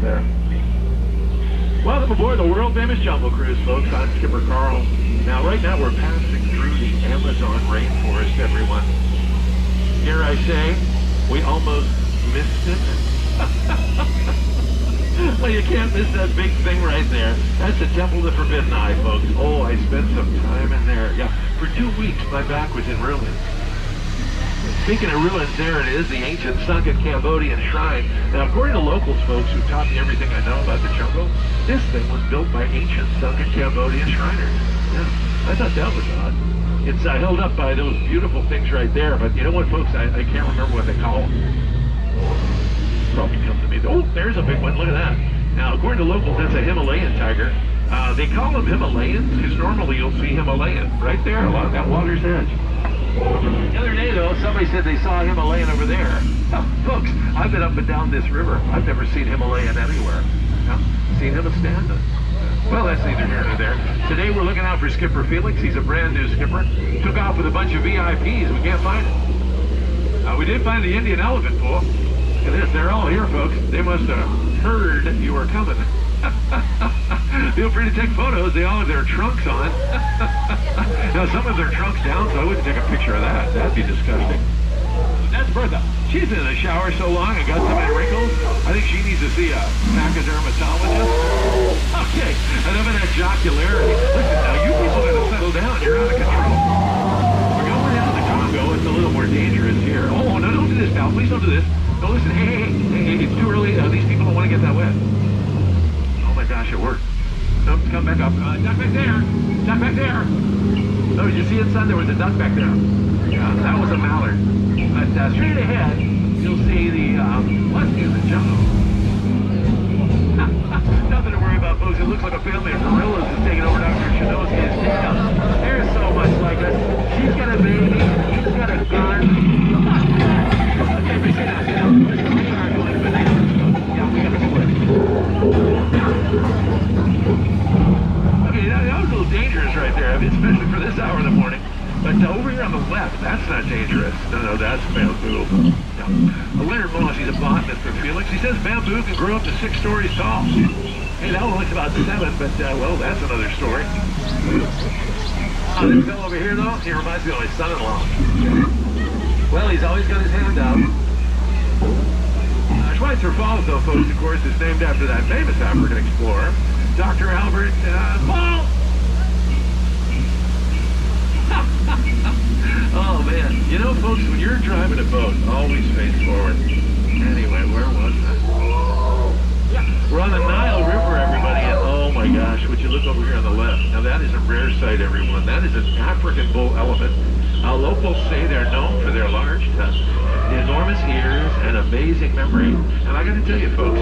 there. Welcome aboard the world-famous Jungle Cruise, folks. I'm Skipper Carl. Now, right now, we're passing through the Amazon rainforest, everyone. Dare I say, we almost missed it. Well, you can't miss that big thing right there. That's the Temple of the Forbidden Eye, folks. Oh, I spent some time in there. Yeah, for 2 weeks, my back was in ruins. Speaking of ruins, there it is, the ancient sunken Cambodian shrine. Now, according to locals, folks, who taught me everything I know about the jungle, this thing was built by ancient sunken Cambodian shriners. Yeah, I thought that was odd. It's held up by those beautiful things right there, but you know what, folks? I can't remember what they call them. Probably come to me. Oh, there's a big one. Look at that. Now, according to locals, that's a Himalayan tiger. They call them Himalayans because normally you'll see Himalayan right there along that water's edge. The other day, though, somebody said they saw a Himalayan over there. Now, folks, I've been up and down this river. I've never seen Himalayan anywhere. Now, seen him standing. Well, that's neither here nor there. Today, we're looking out for Skipper Felix. He's a brand new skipper. Took off with a bunch of VIPs. We can't find him. We did find the Indian elephant pool. Look at this. They're all here, folks. They must have heard you were coming. Feel free to take photos. They all have their trunks on. Now, some of their trunks down, so I wouldn't take a picture of that. That'd be disgusting. That's Bertha. She's been in the shower so long and got so many wrinkles. I think she needs to see a pachydermatologist. Okay, enough of that jocularity. Listen, now, you people gotta settle down. You're out of control. We're going down to the Congo. It's a little more dangerous here. Oh, no, don't do this, pal. Please don't do this. No, listen. Hey, it's too early. These people don't want to get that wet. Oh, my gosh, it worked. Nope, come back up. Duck back there. Duck back there. Oh, did you see it, son? There was a duck back there. Yeah, that was a mallard. But straight ahead, you'll see the what's in the jungle. Nothing to worry about, folks. It looks like a family of gorillas is taking over Dr. Chinoski's tail. There's so much like us. She's got a baby. He's got a gun. Okay, we sit down. We are going bananas. Yeah, we got a split. Okay, that was a little dangerous right there, especially for this hour in the morning. But over here on the left, that's not dangerous. No, that's bamboo. Yeah. Leonard Moss, he's a botanist for Felix. He says bamboo can grow up to 6 stories tall. Hey, that one looks about 7, but, well, that's another story. This fellow over here, though, he reminds me of my son-in-law. Well, he's always got his hand out. Schweitzer Falls, though, folks, of course, is named after that famous African explorer, Dr. Albert Paul. Oh, man. You know, folks, when you're driving a boat, always face forward. Anyway, where was I? Yeah, we're on the Nile River, everybody, and oh my gosh, would you look over here on the left? Now, that is a rare sight, everyone. That is an African bull elephant. Locals say they're known for their large tusks, enormous ears, and amazing memory. And I got to tell you, folks,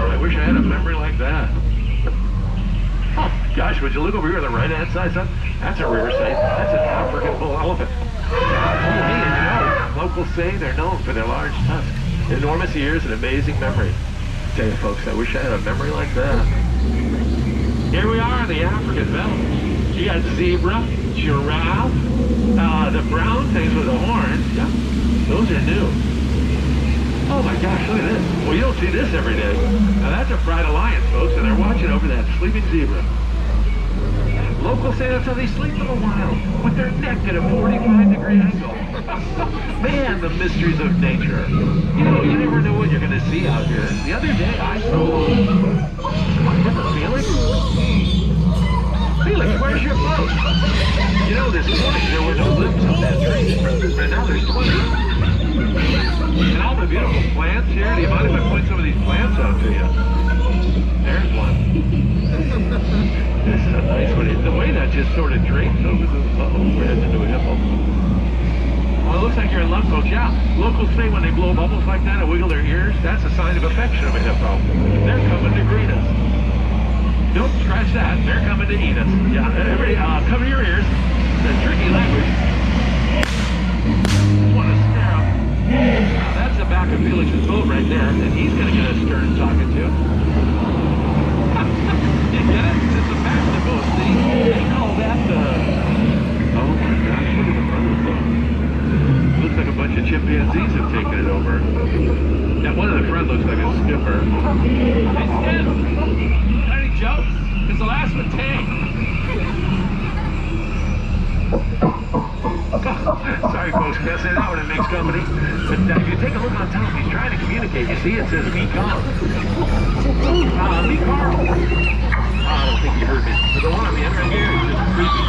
I wish I had a memory like that. Oh, gosh, would you look over here on the right-hand side, son? That's a rare sight. That's an African bull elephant. Oh, hey, and you know, locals say they're known for their large tusks, enormous ears, and amazing memory. I tell you, folks, I wish I had a memory like that. Here we are in the African belt. You got zebra, giraffe, the brown things with the horns. Yeah, those are new. Oh my gosh, look at this. Well, you don't see this every day. Now that's a pride of lions, folks, and they're watching over that sleeping zebra. Locals say that's how they sleep in the wild, with their neck at a 45-degree angle. Man, the mysteries of nature. You know, you never know what you're going to see out here. The other day, I saw... Remember Felix? Felix, where's your boat? You know, this morning there were no limbs on that tree, but now there's 20. And all the beautiful plants here. Do you mind if I point some of these plants out to you? There's one. This is a nice one. The way that just sort of drapes over the... Uh-oh, we're heading into a hippo. Well, it looks like you're in love, folks. Yeah, locals say when they blow bubbles like that and wiggle their ears, that's a sign of affection of a hippo. They're coming to greet us. Don't scratch that. They're coming to eat us. Yeah, everybody, cover your ears. It's a tricky language. Just want to stare up. That's the back of Felix's boat right there, and he's going to get a stern talking to. You get it? It's the back of the boat, see? They call that the... Oh my gosh, look at the front of the boat. Looks like a bunch of chimpanzees have taken it over. Now, one Can't say that one in mixed company. But if you take a look on top, he's trying to communicate. You see, it says me Carl. Me Carl. I don't think he heard me. But the one on the end right here is just creepy.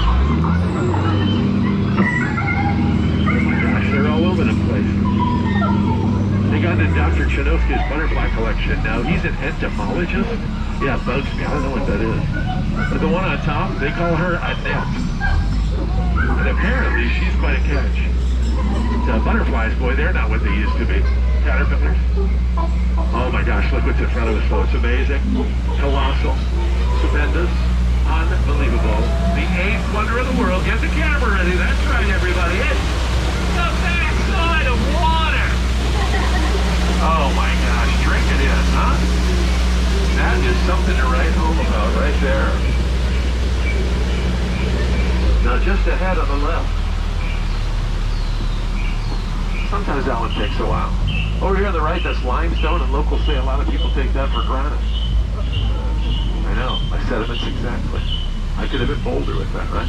Oh my gosh, they're all over the place. They got into Dr. Chanovsky's butterfly collection. Now, he's an entomologist. Yeah, bugs me. I don't know what that is. But the one on top, they call her a net. And apparently, she's quite a catch. Butterflies, boy, they're not what they used to be. Caterpillars. Oh my gosh, look what's in front of us, though. It's amazing. Colossal. Stupendous. Unbelievable. The eighth wonder of the world. Get the camera ready. That's right, everybody. It's the backside of water. Oh my gosh, drink it in, huh? That is something to write home about right there. Now just ahead on the left. Sometimes that one takes a while. Over here on the right, that's limestone, and locals say a lot of people take that for granite. I know, my sediments exactly. I could have been bolder with that, right?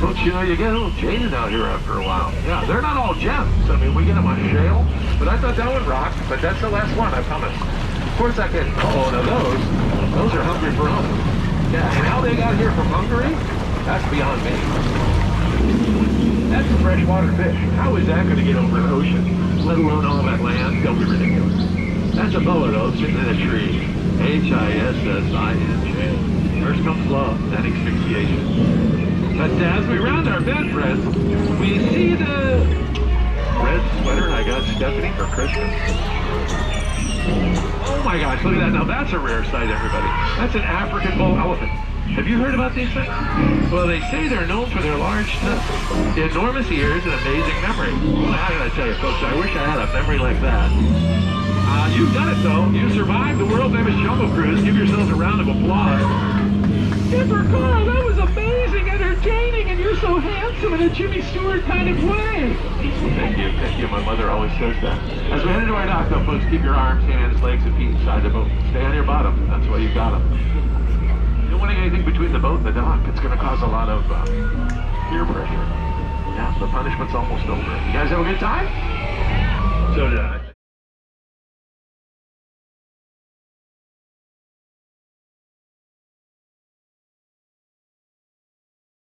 Folks, you know, you get a little jaded out here after a while. Yeah, they're not all gems. I mean, we get them on shale, but I thought that one rocked, but that's the last one, I promise. Of course I can, oh, now those are hungry for home. Yeah, and how they got here from Hungary, that's beyond me. That's a freshwater fish. How is that going to get over an ocean, let alone all that land? Don't be ridiculous. That's a boa, though, sitting in a tree. H-I-S-S-I-N-J. First comes love, then asphyxiation. But as we round our bend, friends, we see the red sweater I got Stephanie for Christmas. Oh my gosh, look at that. Now that's a rare sight, everybody. That's an African bull elephant. Have you heard about these things? Well, they say they're known for their large tusks, enormous ears, and amazing memory. Well, how can I tell you, folks? I wish I had a memory like that. You've done it, though. You survived the world-famous Jungle Cruise. Give yourselves a round of applause. Skipper Carl, that was amazing, entertaining, and you're so handsome in a Jimmy Stewart kind of way. Thank you, thank you. My mother always says that. As we head into our dock, though, folks, keep your arms, hands, legs, and feet inside the boat. Stay on your bottom. That's why you got them. You don't want anything between the boat and the dock. It's going to cause a lot of peer pressure. Yeah, the punishment's almost over. You guys have a good time? So did I.